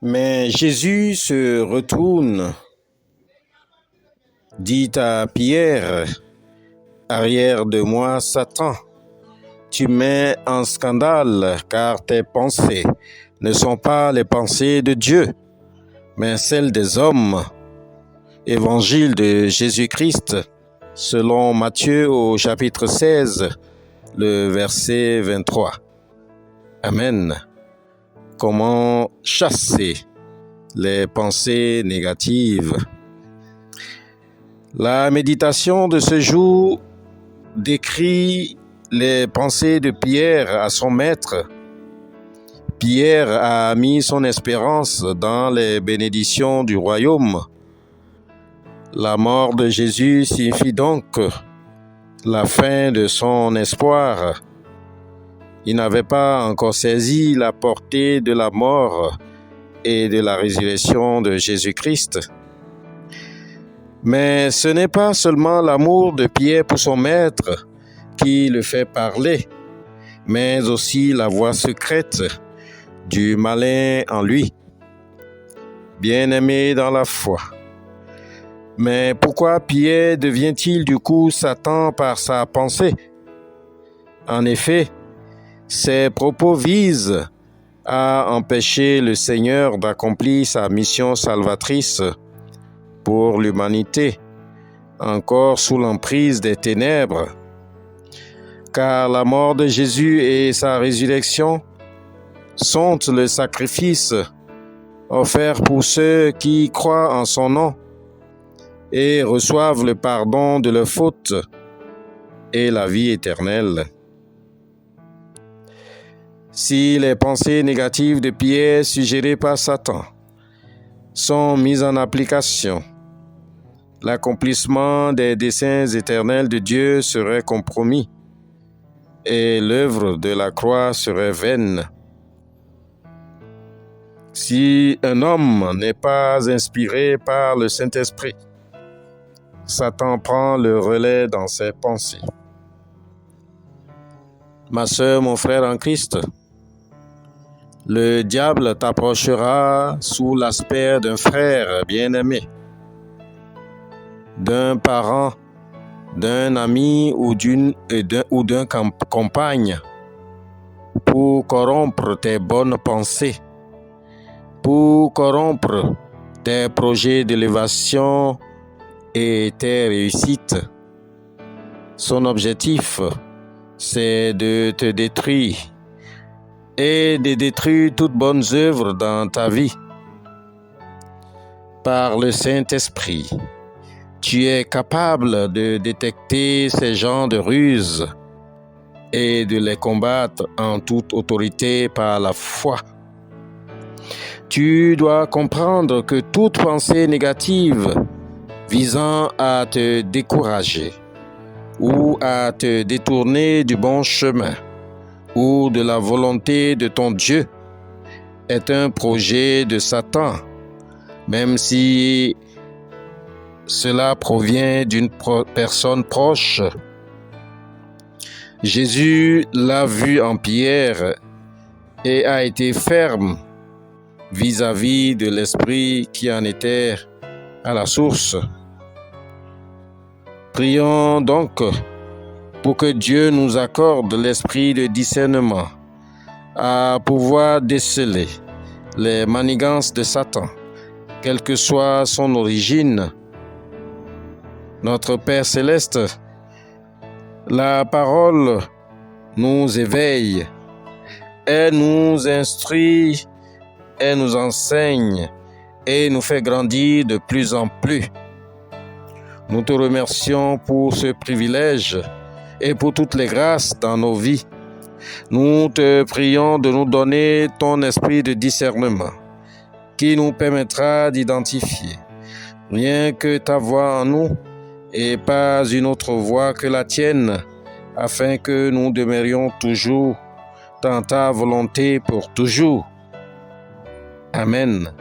Mais Jésus se retourne, dit à Pierre, « Arrière de moi, Satan, tu mets en scandale, car tes pensées ne sont pas les pensées de Dieu, mais celles des hommes. » Évangile de Jésus-Christ, selon Matthieu au chapitre 16, le verset 23. Amen. Comment chasser les pensées négatives? La méditation de ce jour décrit les pensées de Pierre à son maître. Pierre a mis son espérance dans les bénédictions du royaume. La mort de Jésus signifie donc la fin de son espoir. Il n'avait pas encore saisi la portée de la mort et de la résurrection de Jésus-Christ. Mais ce n'est pas seulement l'amour de Pierre pour son maître qui le fait parler, mais aussi la voix secrète du malin en lui. Bien-aimé dans la foi. Mais pourquoi Pierre devient-il du coup Satan par sa pensée? En effet, ses propos visent à empêcher le Seigneur d'accomplir sa mission salvatrice pour l'humanité, encore sous l'emprise des ténèbres. Car la mort de Jésus et sa résurrection sont le sacrifice offert pour ceux qui croient en son nom et reçoivent le pardon de leurs fautes et la vie éternelle. Si les pensées négatives de Pierre suggérées par Satan sont mises en application, l'accomplissement des desseins éternels de Dieu serait compromis et l'œuvre de la croix serait vaine. Si un homme n'est pas inspiré par le Saint-Esprit, Satan prend le relais dans ses pensées. Ma sœur, mon frère en Christ, le diable t'approchera sous l'aspect d'un frère bien-aimé, d'un parent, d'un ami ou d'un compagne pour corrompre tes bonnes pensées, pour corrompre tes projets d'élévation et tes réussites. Son objectif, c'est de te détruire et de détruire toutes bonnes œuvres dans ta vie. Par le Saint-Esprit, tu es capable de détecter ces genres de ruses et de les combattre en toute autorité par la foi. Tu dois comprendre que toute pensée négative visant à te décourager ou à te détourner du bon chemin ou de la volonté de ton Dieu est un projet de Satan, même si cela provient d'une personne proche. Jésus l'a vu en Pierre et a été ferme vis-à-vis de l'esprit qui en était à la source. Prions donc pour que Dieu nous accorde l'esprit de discernement à pouvoir déceler les manigances de Satan, quelle que soit son origine. Notre Père céleste, la parole nous éveille, elle nous instruit, elle nous enseigne et nous fait grandir de plus en plus. Nous te remercions pour ce privilège et pour toutes les grâces dans nos vies. Nous te prions de nous donner ton esprit de discernement qui nous permettra d'identifier rien que ta voix en nous et pas une autre voix que la tienne, afin que nous demeurions toujours dans ta volonté pour toujours. Amen.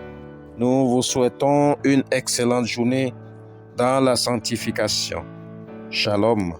Nous vous souhaitons une excellente journée dans la sanctification. Shalom.